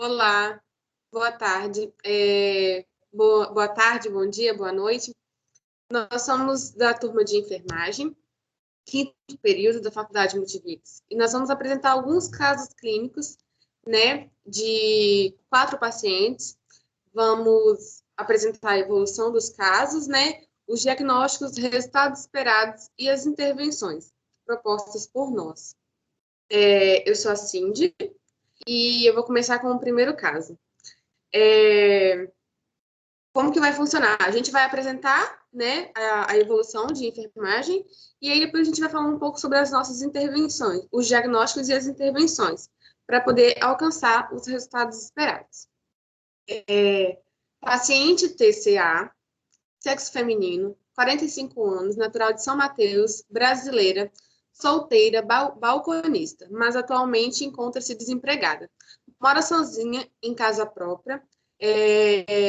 Olá, boa tarde. Boa tarde, bom dia, boa noite. Nós somos da turma de enfermagem, quinto período da Faculdade Multivix, e nós vamos apresentar alguns casos clínicos, né, de 4 pacientes. Vamos apresentar a evolução dos casos, né, os diagnósticos, resultados esperados e as intervenções propostas por nós. Eu sou a Cindy e eu vou começar com o primeiro caso. Como que vai funcionar? A gente vai apresentar, né, a evolução de enfermagem e aí depois a gente vai falar um pouco sobre as nossas intervenções, os diagnósticos e as intervenções, para poder alcançar os resultados esperados. Paciente TCA, sexo feminino, 45 anos, natural de São Mateus, brasileira, solteira, balconista, mas atualmente encontra-se desempregada. Mora sozinha em casa própria,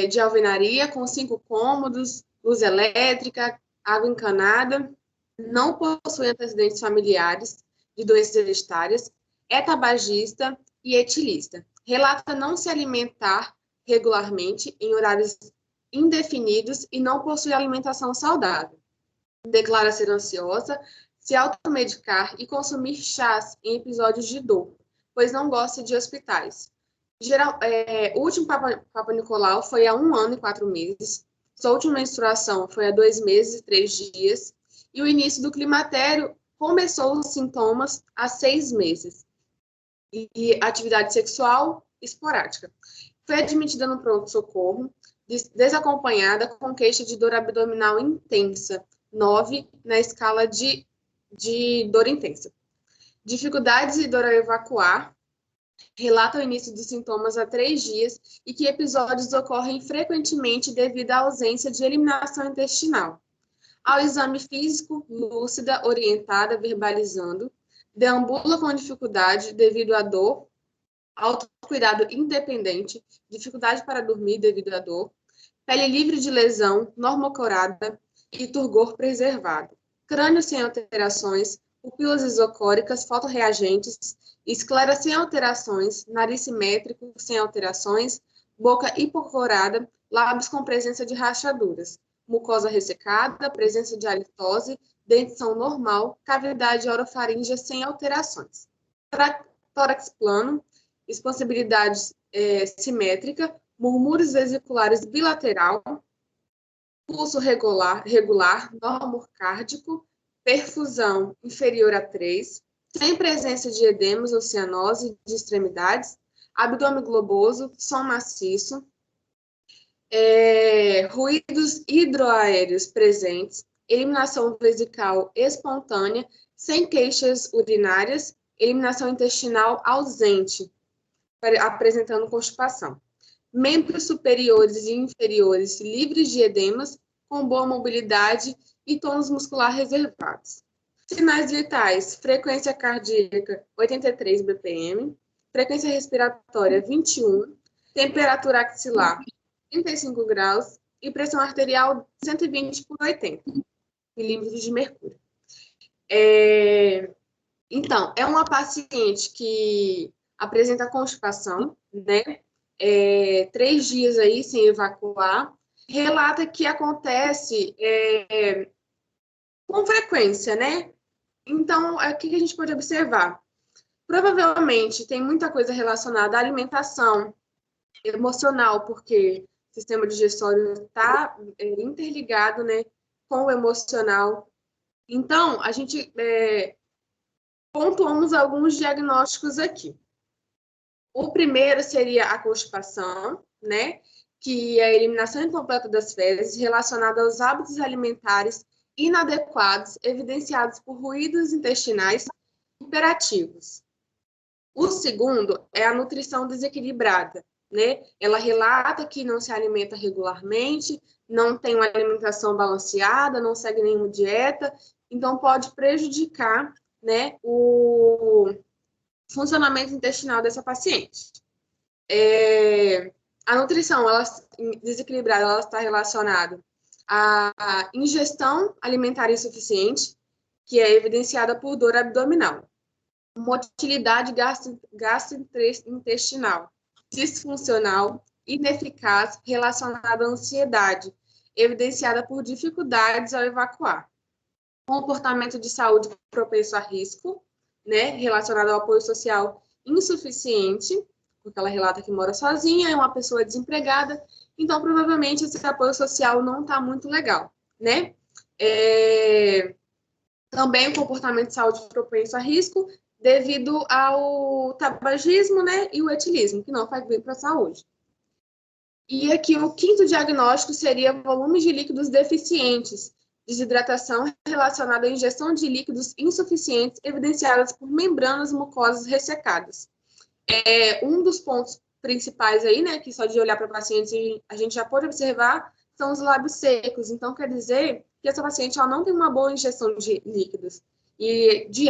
de alvenaria, com 5 cômodos, luz elétrica, água encanada, não possui antecedentes familiares de doenças hereditárias, é tabagista e etilista. Relata não se alimentar regularmente em horários indefinidos e não possui alimentação saudável. Declara ser ansiosa, se automedicar e consumir chás em episódios de dor, pois não gosta de hospitais. O último Papa Nicolau foi há 1 ano e 4 meses. Sua última menstruação foi há 2 meses e 3 dias. E o início do climatério começou os sintomas há 6 meses. E atividade sexual esporádica. Foi admitida no pronto-socorro, desacompanhada com queixa de dor abdominal intensa, 9 na escala de dor intensa. Dificuldades e dor ao evacuar, relata o início dos sintomas há 3 dias e que episódios ocorrem frequentemente devido à ausência de eliminação intestinal. Ao exame físico, lúcida, orientada, verbalizando, deambula com dificuldade devido à dor, autocuidado independente, dificuldade para dormir devido à dor, pele livre de lesão, normocorada e turgor preservado, crânio sem alterações, pupilas isocóricas, fotorreagentes, esclera sem alterações, nariz simétrico sem alterações, boca hipocorada, lábios com presença de rachaduras, mucosa ressecada, presença de halitose, dentição normal, cavidade orofaríngea sem alterações. Tórax plano, expansibilidade simétrica, murmúrios vesiculares bilateral, pulso regular, normocárdico, perfusão inferior a 3, sem presença de edemas ou cianose de extremidades, abdômen globoso, som maciço, ruídos hidroaéreos presentes, eliminação vesical espontânea, sem queixas urinárias, eliminação intestinal ausente, apresentando constipação. Membros superiores e inferiores livres de edemas, com boa mobilidade e tônus muscular reservados. Sinais vitais: frequência cardíaca 83 BPM, frequência respiratória 21, temperatura axilar 35 graus e pressão arterial 120 por 80 milímetros de mercúrio. Então, é uma paciente que apresenta constipação, né? 3 dias aí sem evacuar, relata que acontece com frequência, né? Então, o que a gente pode observar? Provavelmente tem muita coisa relacionada à alimentação, emocional, porque o sistema digestório está interligado, né, com o emocional. Então, a gente pontuamos alguns diagnósticos aqui. O primeiro seria a constipação, né, que é a eliminação incompleta das fezes relacionada aos hábitos alimentares inadequados, evidenciados por ruídos intestinais hiperativos. O segundo é a nutrição desequilibrada, né? Ela relata que não se alimenta regularmente, não tem uma alimentação balanceada, não segue nenhuma dieta, então pode prejudicar, né, o funcionamento intestinal dessa paciente. A nutrição desequilibrada ela está relacionada à ingestão alimentar insuficiente, que é evidenciada por dor abdominal, motilidade gastrointestinal, disfuncional, ineficaz, relacionada à ansiedade, evidenciada por dificuldades ao evacuar. Comportamento de saúde propenso a risco, né, relacionado ao apoio social insuficiente, porque ela relata que mora sozinha, é uma pessoa desempregada, então provavelmente esse apoio social não está muito legal, né? Também o comportamento de saúde propenso a risco devido ao tabagismo, né, e o etilismo, que não faz bem para a saúde. E aqui o quinto diagnóstico seria volumes de líquidos deficientes, desidratação relacionada à ingestão de líquidos insuficientes evidenciadas por membranas mucosas ressecadas. Um dos pontos principais aí, né, que só de olhar para pacientes a gente já pode observar, são os lábios secos. Então, quer dizer que essa paciente ela não tem uma boa ingestão de líquidos e de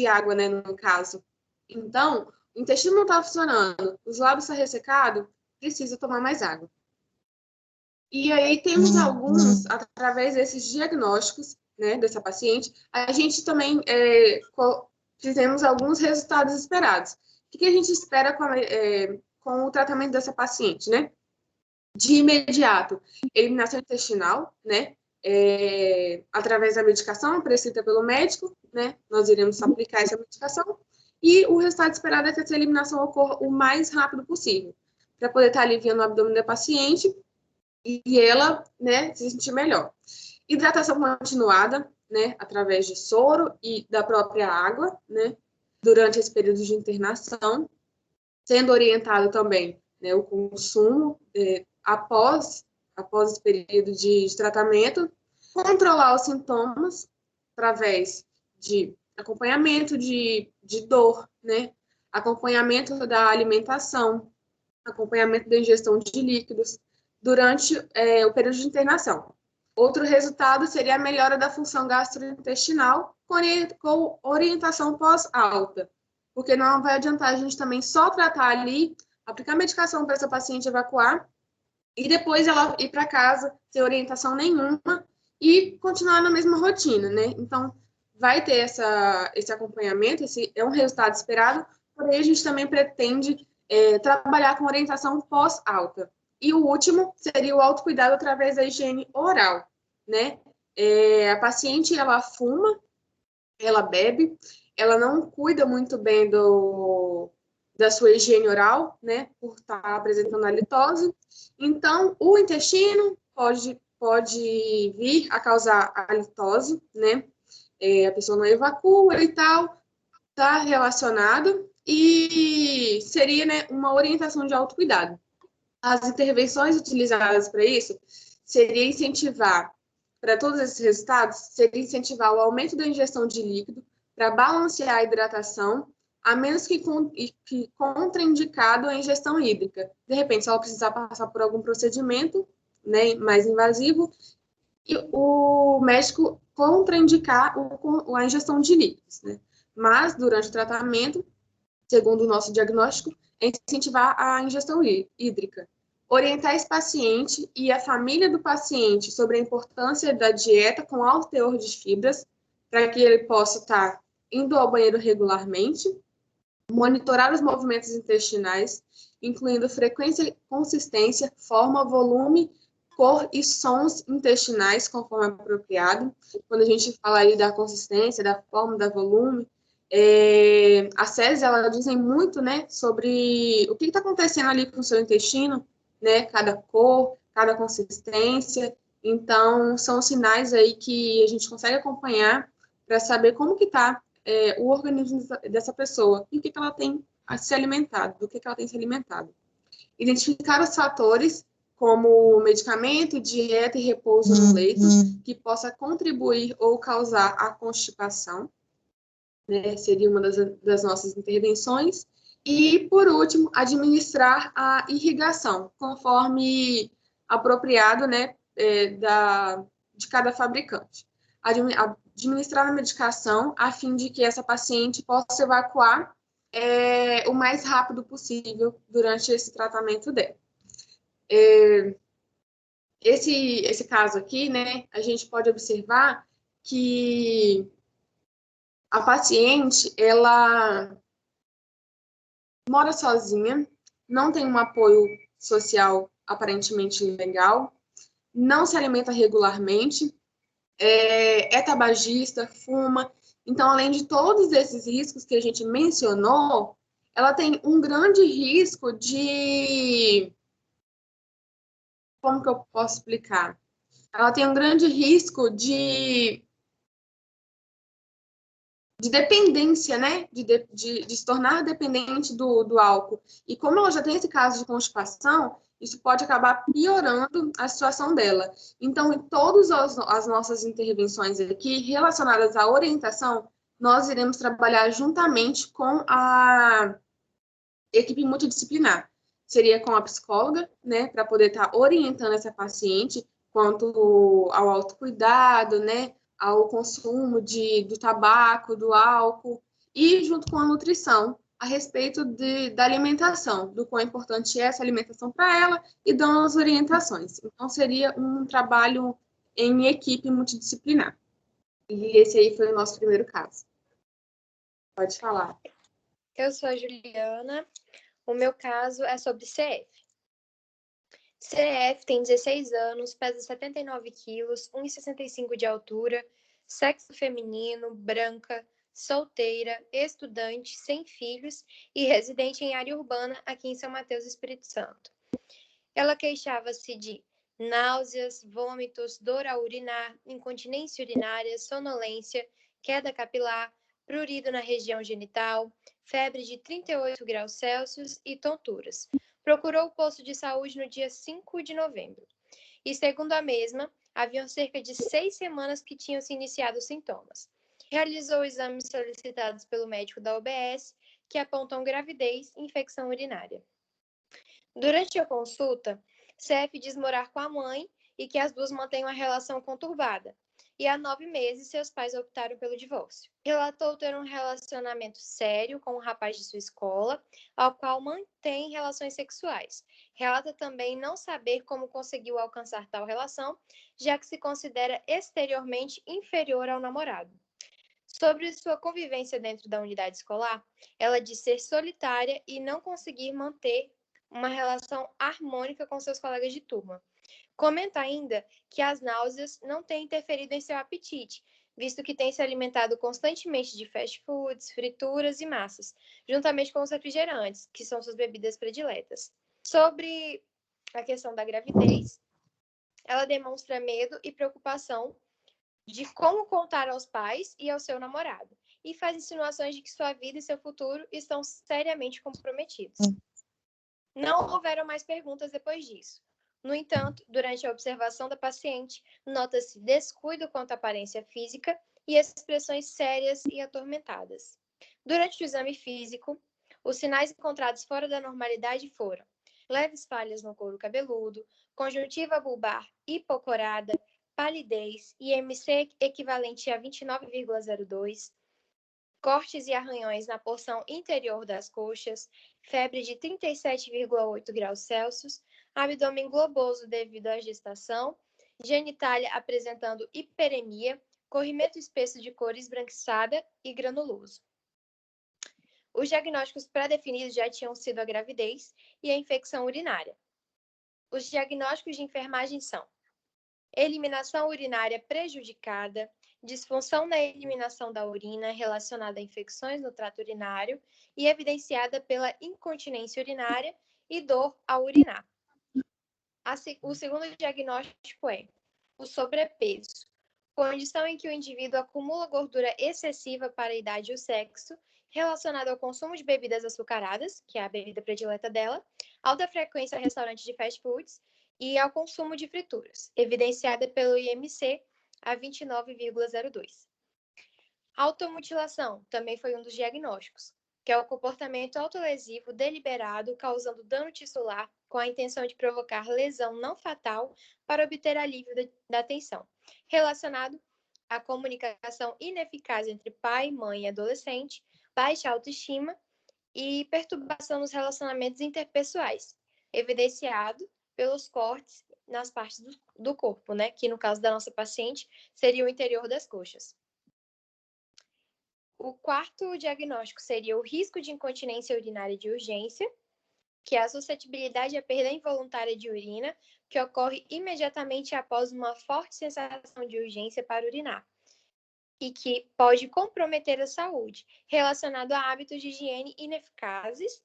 água, né, no caso. Então, o intestino não está funcionando, os lábios estão ressecados, precisa tomar mais água. E aí temos alguns, através desses diagnósticos, né, dessa paciente, a gente também fizemos alguns resultados esperados. O que a gente espera com o tratamento dessa paciente, né? De imediato, eliminação intestinal, né? Através da medicação prescrita pelo médico, né? Nós iremos aplicar essa medicação. E o resultado esperado é que essa eliminação ocorra o mais rápido possível, para poder estar aliviando o abdômen da paciente e ela, né, se sentir melhor. Hidratação continuada, né, através de soro e da própria água, né, durante esse período de internação, sendo orientado também, né, o consumo após esse período de tratamento, controlar os sintomas através de acompanhamento de dor, né, acompanhamento da alimentação, acompanhamento da ingestão de líquidos durante o período de internação. Outro resultado seria a melhora da função gastrointestinal com orientação pós-alta, porque não vai adiantar a gente também só tratar ali, aplicar medicação para essa paciente evacuar e depois ela ir para casa sem orientação nenhuma e continuar na mesma rotina, né? Então, vai ter esse acompanhamento, esse é um resultado esperado, porém a gente também pretende trabalhar com orientação pós-alta. E o último seria o autocuidado através da higiene oral, né? A paciente, ela fuma, ela bebe, ela não cuida muito bem da sua higiene oral, né? Por estar apresentando a litose. Então, o intestino pode vir a causar a litose, né? A pessoa não evacua e tal, está relacionado e seria, né, uma orientação de autocuidado. As intervenções utilizadas para isso seria incentivar, para todos esses resultados, seria incentivar o aumento da ingestão de líquido para balancear a hidratação, a menos que contraindicado a ingestão hídrica. De repente, se ela precisar passar por algum procedimento, né, mais invasivo, e o médico contraindicar a ingestão de líquidos, né? Mas, durante o tratamento, segundo o nosso diagnóstico, é incentivar a ingestão hídrica. Orientar esse paciente e a família do paciente sobre a importância da dieta com alto teor de fibras, para que ele possa estar indo ao banheiro regularmente. Monitorar os movimentos intestinais, incluindo frequência, consistência, forma, volume, cor e sons intestinais, conforme apropriado. Quando a gente fala aí da consistência, da forma, da volume, as séries, elas dizem muito, né, sobre o que está acontecendo ali com o seu intestino, né, cada cor, cada consistência. Então, são sinais aí que a gente consegue acompanhar para saber como que está o organismo dessa pessoa e o que ela tem se alimentado, do que ela tem se alimentado. Identificar os fatores como medicamento, dieta e repouso no leito, que possa contribuir ou causar a constipação, né, seria uma das nossas intervenções. E, por último, administrar a irrigação, conforme apropriado, né, de cada fabricante. Administrar a medicação a fim de que essa paciente possa evacuar o mais rápido possível durante esse tratamento dela. Esse caso aqui, né, a gente pode observar que a paciente, ela mora sozinha, não tem um apoio social aparentemente legal, não se alimenta regularmente, é tabagista, fuma. Então, além de todos esses riscos que a gente mencionou, ela tem um grande risco de... Como que eu posso explicar? Ela tem um grande risco de dependência, né? De se tornar dependente do álcool. E como ela já tem esse caso de constipação, isso pode acabar piorando a situação dela. Então, em todas as nossas intervenções aqui relacionadas à orientação, nós iremos trabalhar juntamente com a equipe multidisciplinar. Seria com a psicóloga, né, para poder estar orientando essa paciente quanto ao autocuidado, né, ao consumo do tabaco, do álcool, e junto com a nutrição, a respeito da alimentação, do quão importante é essa alimentação para ela e dando as orientações. Então, seria um trabalho em equipe multidisciplinar. E esse aí foi o nosso primeiro caso. Pode falar. Eu sou a Juliana. O meu caso é sobre CF. CF tem 16 anos, pesa 79 quilos, 1,65 de altura, sexo feminino, branca, solteira, estudante, sem filhos e residente em área urbana aqui em São Mateus, Espírito Santo. Ela queixava-se de náuseas, vômitos, dor ao urinar, incontinência urinária, sonolência, queda capilar, prurido na região genital, febre de 38 graus Celsius e tonturas. Procurou o posto de saúde no dia 5 de novembro. E, segundo a mesma, haviam cerca de 6 semanas que tinham se iniciado os sintomas. Realizou exames solicitados pelo médico da OBS, que apontam gravidez e infecção urinária. Durante a consulta, CF diz morar com a mãe e que as duas mantêm uma relação conturbada. E há 9 meses, seus pais optaram pelo divórcio. Relatou ter um relacionamento sério com um rapaz de sua escola, ao qual mantém relações sexuais. Relata também não saber como conseguiu alcançar tal relação, já que se considera exteriormente inferior ao namorado. Sobre sua convivência dentro da unidade escolar, ela diz ser solitária e não conseguir manter uma relação harmônica com seus colegas de turma. Comenta ainda que as náuseas não têm interferido em seu apetite, visto que tem se alimentado constantemente de fast foods, frituras e massas, juntamente com os refrigerantes, que são suas bebidas prediletas. Sobre a questão da gravidez, ela demonstra medo e preocupação de como contar aos pais e ao seu namorado, e faz insinuações de que sua vida e seu futuro estão seriamente comprometidos. Não houveram mais perguntas depois disso. No entanto, durante a observação da paciente, nota-se descuido quanto à aparência física e expressões sérias e atormentadas. Durante o exame físico, os sinais encontrados fora da normalidade foram leves falhas no couro cabeludo, conjuntiva bulbar hipocorada, palidez, IMC equivalente a 29,02, cortes e arranhões na porção interior das coxas, febre de 37,8 graus Celsius, abdômen globoso devido à gestação, genitália apresentando hiperemia, corrimento espesso de cor esbranquiçada e granuloso. Os diagnósticos pré-definidos já tinham sido a gravidez e a infecção urinária. Os diagnósticos de enfermagem são eliminação urinária prejudicada, disfunção na eliminação da urina relacionada a infecções no trato urinário e evidenciada pela incontinência urinária e dor ao urinar. O segundo diagnóstico é o sobrepeso, condição em que o indivíduo acumula gordura excessiva para a idade e o sexo, relacionada ao consumo de bebidas açucaradas, que é a bebida predileta dela, alta frequência a restaurantes de fast foods e ao consumo de frituras, evidenciada pelo IMC a 29,02. Automutilação também foi um dos diagnósticos, que é o comportamento autolesivo deliberado causando dano tisular com a intenção de provocar lesão não fatal para obter alívio da tensão, relacionado à comunicação ineficaz entre pai, mãe e adolescente, baixa autoestima e perturbação nos relacionamentos interpessoais, evidenciado pelos cortes nas partes do corpo, né? Que no caso da nossa paciente seria o interior das coxas. O quarto diagnóstico seria o risco de incontinência urinária de urgência, que é a suscetibilidade à perda involuntária de urina, que ocorre imediatamente após uma forte sensação de urgência para urinar e que pode comprometer a saúde, relacionado a hábitos de higiene ineficazes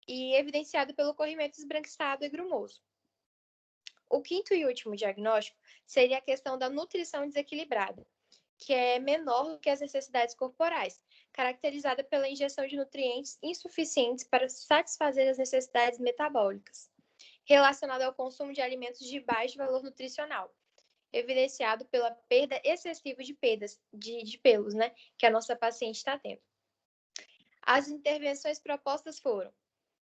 e evidenciado pelo corrimento esbranquiçado e grumoso. O quinto e último diagnóstico seria a questão da nutrição desequilibrada, que é menor do que as necessidades corporais, caracterizada pela ingestão de nutrientes insuficientes para satisfazer as necessidades metabólicas, relacionada ao consumo de alimentos de baixo valor nutricional, evidenciado pela perda excessiva de pelos, né, que a nossa paciente está tendo. As intervenções propostas foram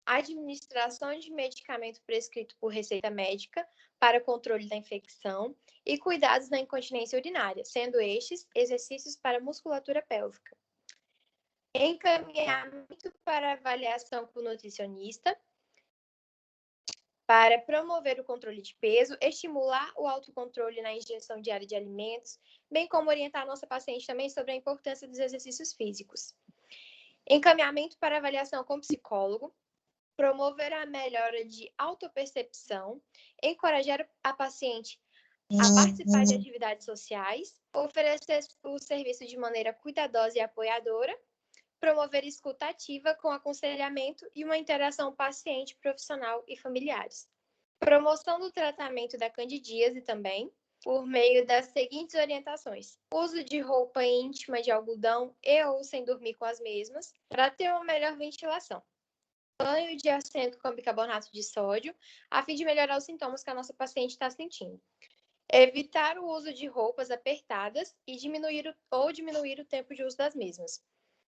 administração de medicamento prescrito por receita médica para controle da infecção e cuidados na incontinência urinária, sendo estes exercícios para musculatura pélvica. Encaminhamento para avaliação com o nutricionista para promover o controle de peso, estimular o autocontrole na ingestão diária de alimentos, bem como orientar a nossa paciente também sobre a importância dos exercícios físicos. Encaminhamento para avaliação com psicólogo, promover a melhora de autopercepção, encorajar a paciente a participar de atividades sociais, oferecer o serviço de maneira cuidadosa e apoiadora, promover escuta ativa com aconselhamento e uma interação paciente, profissional e familiares. Promoção do tratamento da candidíase também, por meio das seguintes orientações: uso de roupa íntima de algodão e ou sem dormir com as mesmas, para ter uma melhor ventilação. Banho de assento com bicarbonato de sódio, a fim de melhorar os sintomas que a nossa paciente está sentindo. Evitar o uso de roupas apertadas e diminuir o tempo de uso das mesmas.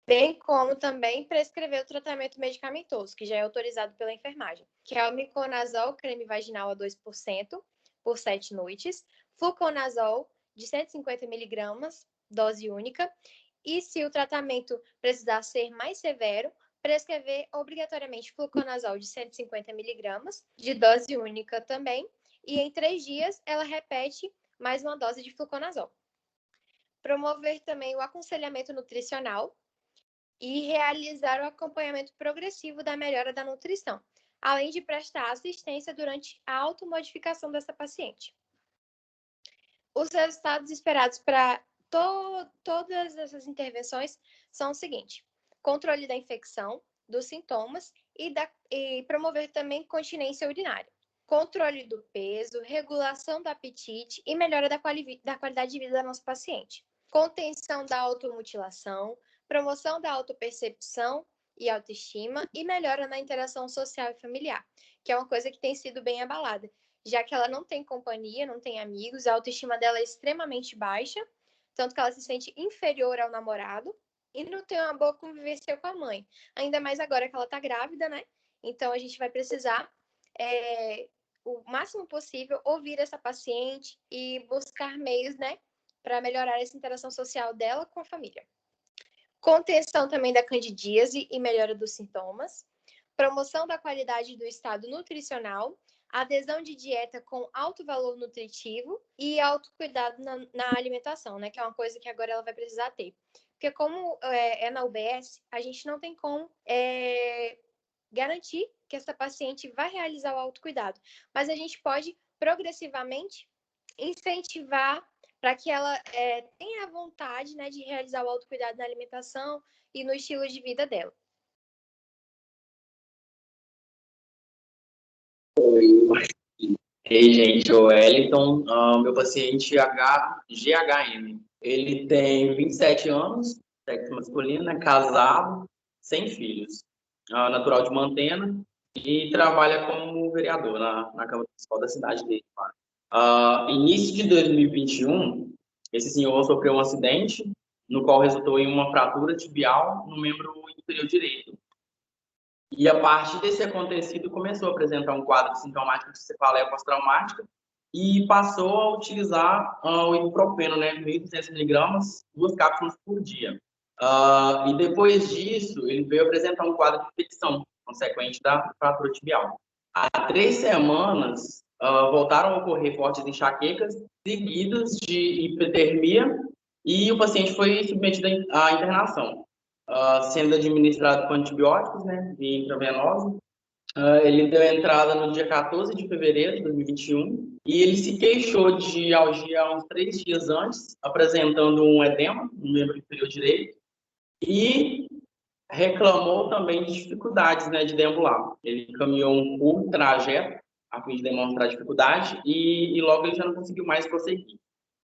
Bem como também prescrever o tratamento medicamentoso, que já é autorizado pela enfermagem, que é o miconazol, creme vaginal a 2%, por 7 noites, fluconazol, de 150 mg, dose única, e se o tratamento precisar ser mais severo, prescrever obrigatoriamente fluconazol de 150 mg, de dose única também, e em 3 dias ela repete mais uma dose de fluconazol. Promover também o aconselhamento nutricional e realizar o acompanhamento progressivo da melhora da nutrição, além de prestar assistência durante a automodificação dessa paciente. Os resultados esperados para todas essas intervenções são o seguinte: controle da infecção, dos sintomas e promover também continência urinária, controle do peso, regulação do apetite e melhora da qualidade de vida da nossa paciente, contenção da automutilação, promoção da autopercepção e autoestima e melhora na interação social e familiar, que é uma coisa que tem sido bem abalada, já que ela não tem companhia, não tem amigos, a autoestima dela é extremamente baixa, tanto que ela se sente inferior ao namorado e não tem uma boa convivência com a mãe. Ainda mais agora que ela está grávida, né? Então, a gente vai precisar, o máximo possível, ouvir essa paciente e buscar meios, né, para melhorar essa interação social dela com a família. Contenção também da candidíase e melhora dos sintomas, promoção da qualidade do estado nutricional, adesão de dieta com alto valor nutritivo e autocuidado na alimentação, né? Que é uma coisa que agora ela vai precisar ter. Porque como é na UBS, a gente não tem como garantir que essa paciente vai realizar o autocuidado. Mas a gente pode, progressivamente, incentivar para que ela tenha a vontade, né, de realizar o autocuidado na alimentação e no estilo de vida dela. Ei, gente, o Wellington, meu paciente GHM, ele tem 27 anos, sexo masculino, né, casado, sem filhos, natural de Mantena e trabalha como vereador na Câmara Municipal da cidade dele. Início de 2021, esse senhor sofreu um acidente, no qual resultou em uma fratura tibial no membro inferior direito. E a partir desse acontecido, começou a apresentar um quadro sintomático de cefaleia pós-traumática e passou a utilizar o ibuprofeno, né, 1.200 mg, 2 cápsulas por dia. E depois disso, ele veio apresentar um quadro de infecção consequente da fratura tibial. Há 3 semanas, voltaram a ocorrer fortes enxaquecas seguidas de hipertermia e o paciente foi submetido à internação, sendo administrado com antibióticos, né, via intravenosa, Ele deu entrada no dia 14 de fevereiro de 2021 e ele se queixou de algia uns 3 dias antes, apresentando um edema no membro inferior direito e reclamou também de dificuldades, né, de deambular. Ele caminhou um curto trajeto a fim de demonstrar dificuldade e logo ele já não conseguiu mais prosseguir.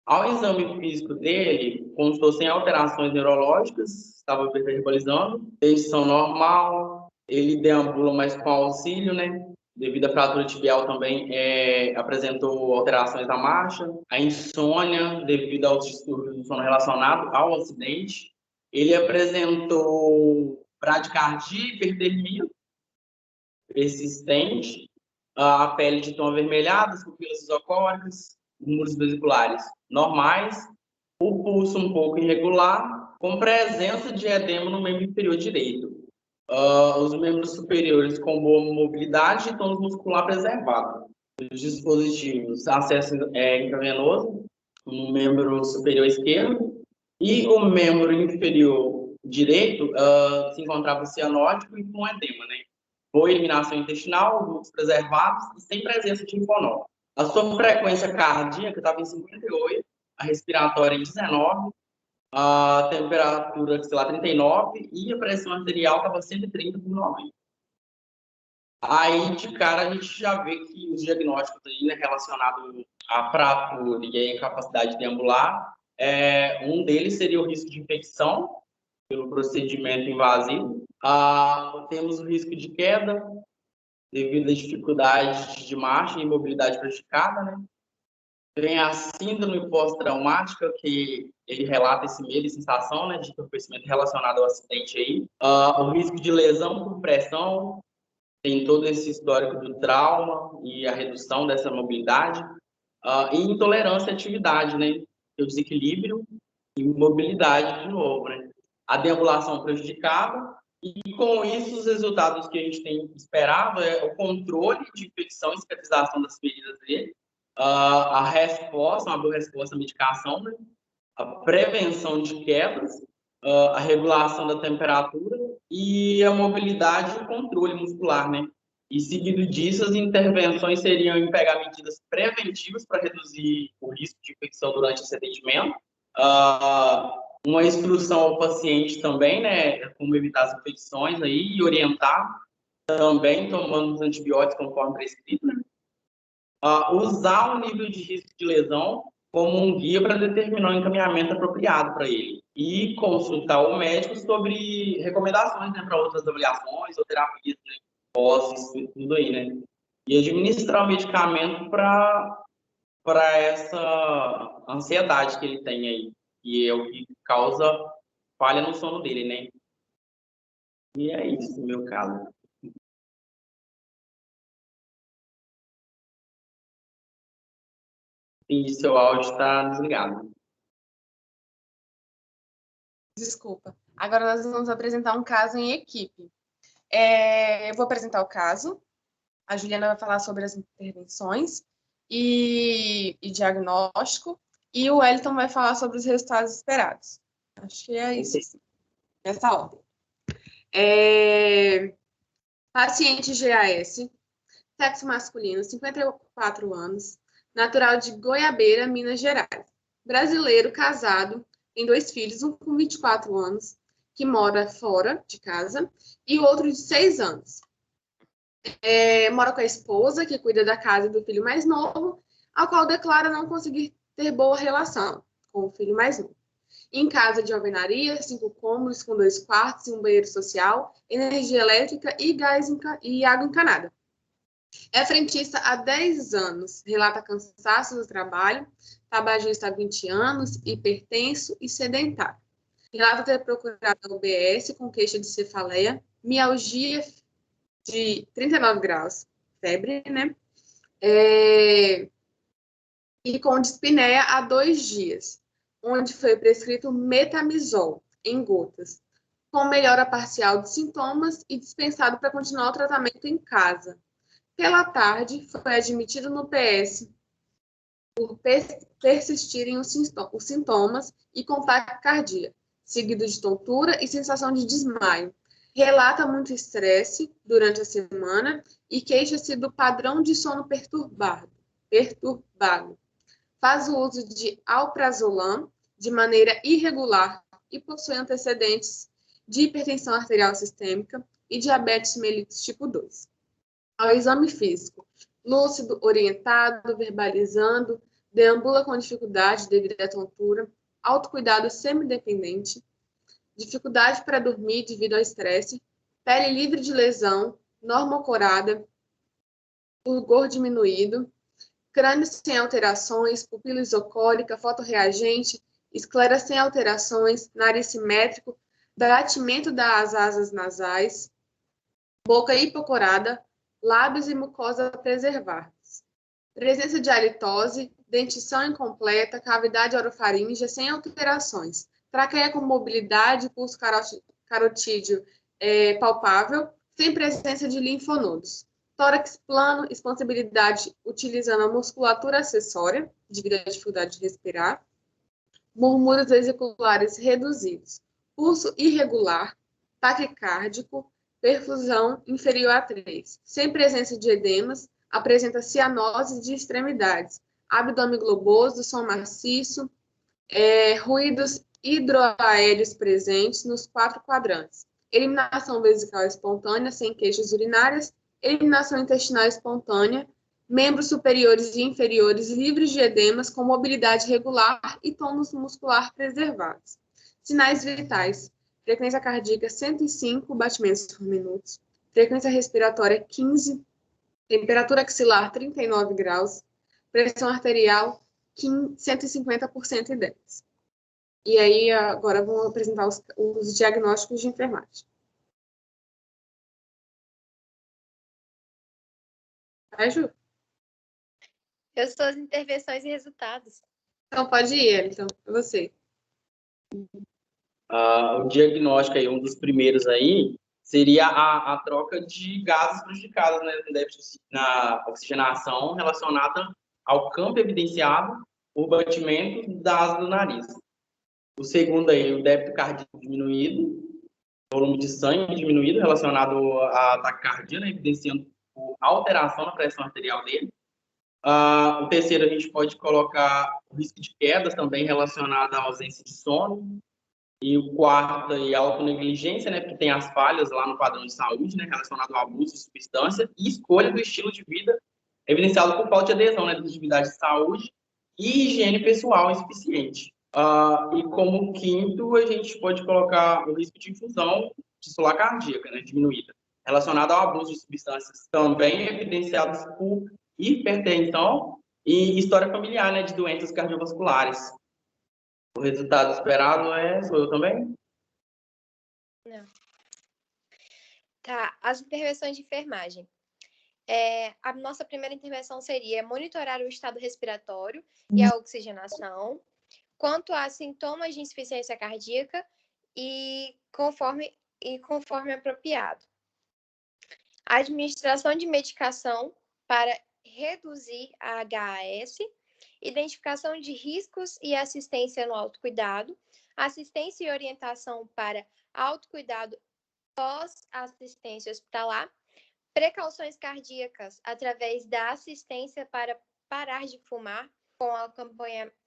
Ao exame físico dele, constou sem alterações neurológicas, estava verbalizando, dentição normal, ele deambula mais com auxílio, né? Devido à fratura tibial também apresentou alterações na marcha, a insônia devido aos distúrbios do sono relacionado ao acidente. Ele apresentou bradicardia e hipertermia persistente, a pele de tom avermelhado, as pupilas isocóricas, músculos vesiculares normais, o pulso um pouco irregular, com presença de edema no membro inferior direito. Os membros superiores com boa mobilidade e tônus muscular preservado. Os dispositivos, acesso intravenoso no membro superior esquerdo e o membro inferior direito se encontrava cianótico e com edema, né? Boa eliminação intestinal, glúteos preservados e sem presença de linfonoma. A sua frequência cardíaca estava em 58, a respiratória em 19, a temperatura axilar 39 e a pressão arterial estava 130 por 90. Aí, de cara, a gente já vê que os diagnósticos aí, né, relacionados à fratura e à incapacidade de deambular, um deles seria o risco de infecção pelo procedimento invasivo. Temos o risco de queda devido à dificuldade de marcha e mobilidade prejudicada, né? Tem a síndrome pós-traumática, que ele relata esse medo e sensação, né, de entorpecimento relacionado ao acidente aí. O risco de lesão por pressão, tem todo esse histórico do trauma e a redução dessa mobilidade. E intolerância à atividade, né? O desequilíbrio e mobilidade de novo, né? A deambulação prejudicada. E com isso, os resultados que a gente tem esperado é o controle de infecção e cicatrização das feridas dele, a resposta, uma boa resposta à medicação, né? A prevenção de quedas, a regulação da temperatura e a mobilidade e o controle muscular, né? E seguido disso, as intervenções seriam em pegar medidas preventivas para reduzir o risco de infecção durante esse atendimento, uma instrução ao paciente também, né, como evitar as infecções aí e orientar também tomando os antibióticos conforme prescrito, né? Usar o nível de risco de lesão como um guia para determinar o encaminhamento apropriado para ele e consultar o médico sobre recomendações, né, para outras avaliações ou terapias, né, tudo aí, né? E administrar o medicamento para essa ansiedade que ele tem aí, que é o que causa falha no sono dele, né? E é isso, no meu caso. E seu áudio está desligado. Desculpa. Agora nós vamos apresentar um caso em equipe. Eu vou apresentar o caso. A Juliana vai falar sobre as intervenções e diagnóstico. E o Wellington vai falar sobre os resultados esperados. Acho que é isso. Sim. Nessa ordem. Paciente GAS, sexo masculino, 54 anos, natural de Goiabeira, Minas Gerais. Brasileiro, casado, tem 2 filhos, um com 24 anos, que mora fora de casa, e o outro de 6 anos. Mora com a esposa, que cuida da casa do filho mais novo, ao qual declara não conseguir ter boa relação com o filho mais novo. Em casa de alvenaria, 5 cômodos com 2 quartos e um banheiro social, energia elétrica e gás e água encanada. É frentista há 10 anos, relata cansaço do trabalho, tabagista há 20 anos, hipertenso e sedentário. Relata ter procurado a UBS com queixa de cefaleia, mialgia de 39 graus, febre, né? E com dispneia há 2 dias, onde foi prescrito metamizol em gotas, com melhora parcial de sintomas e dispensado para continuar o tratamento em casa. Pela tarde, foi admitido no PS por persistirem os sintomas e com taquicardia, seguido de tontura e sensação de desmaio. relata muito estresse durante a semana e queixa-se do padrão de sono perturbado. Faz o uso de alprazolam de maneira irregular e possui antecedentes de hipertensão arterial sistêmica e diabetes mellitus tipo 2. Ao exame físico, lúcido, orientado, verbalizando, deambula com dificuldade devido à tontura, autocuidado semidependente, dificuldade para dormir devido ao estresse, pele livre de lesão, normocorada, fulgor diminuído, crânio sem alterações, pupila isocórica, fotorreagente, esclera sem alterações, nariz simétrico, dilatamento das asas nasais, boca hipocorada, lábios e mucosa preservados. Presença de halitose, dentição incompleta, cavidade orofaríngea sem alterações, traqueia com mobilidade, pulso carotídeo palpável, sem presença de linfonodos. Tórax plano, expansibilidade utilizando a musculatura acessória, devido à dificuldade de respirar. Murmúrios vesiculares reduzidos. Pulso irregular, taquicárdico, perfusão inferior a 3. Sem presença de edemas, apresenta cianose de extremidades. Abdômen globoso, som maciço, ruídos hidroaéreos presentes nos 4 quadrantes. Eliminação vesical espontânea, sem queixas urinárias, eliminação intestinal espontânea, membros superiores e inferiores livres de edemas com mobilidade regular e tônus muscular preservados. Sinais vitais: frequência cardíaca 105 batimentos por minuto, frequência respiratória 15, temperatura axilar 39 graus, pressão arterial 150 por 110. E aí, agora vamos apresentar os diagnósticos de enfermagem. Vai, Ju? Eu sou as intervenções e resultados. Então, pode ir, então, é você. O diagnóstico aí, um dos primeiros aí, seria a troca de gases prejudicados, né, no déficit na oxigenação relacionada ao campo evidenciado por batimento da asa do nariz. O segundo aí, o débito cardíaco diminuído, volume de sangue diminuído relacionado à taquicardia, né, evidenciando alteração na pressão arterial dele. O terceiro, a gente pode colocar o risco de quedas também relacionado à ausência de sono. E o quarto, a autonegligência, né, porque tem as falhas lá no padrão de saúde, né, relacionado ao abuso de substância e escolha do estilo de vida, evidenciado por falta de adesão, né, das atividades de saúde e higiene pessoal insuficiente. E como quinto, a gente pode colocar o risco de infusão tissular cardíaca, né, diminuída, relacionado ao abuso de substâncias também evidenciados por hipertensão e história familiar, né, de doenças cardiovasculares. O resultado esperado sou eu também? Não. Tá, as intervenções de enfermagem. A nossa primeira intervenção seria monitorar o estado respiratório e a oxigenação, quanto a sintomas de insuficiência cardíaca e conforme apropriado. A administração de medicação para reduzir a HAS, identificação de riscos e assistência no autocuidado, assistência e orientação para autocuidado pós-assistência hospitalar, precauções cardíacas através da assistência para parar de fumar com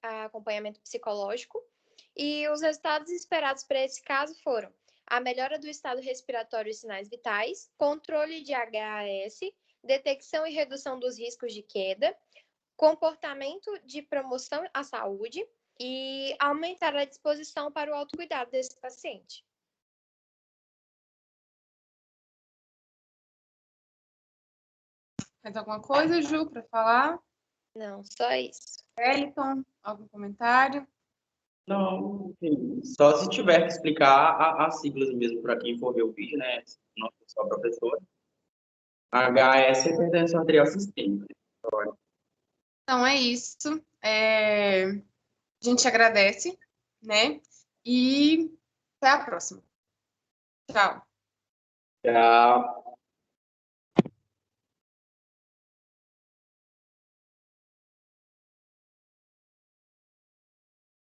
acompanhamento psicológico. E os resultados esperados para esse caso foram a melhora do estado respiratório e sinais vitais, controle de HAS, detecção e redução dos riscos de queda, comportamento de promoção à saúde e aumentar a disposição para o autocuidado desse paciente. Mais alguma coisa, Ju, para falar? Não, só isso. Wellington, algum comentário? Não, enfim, só se tiver que explicar as siglas mesmo para quem for ver o vídeo, né? Não sou professora. HAS é hipertensão arterial sistêmica. Então é isso. A gente agradece, né? E até a próxima. Tchau. Tchau.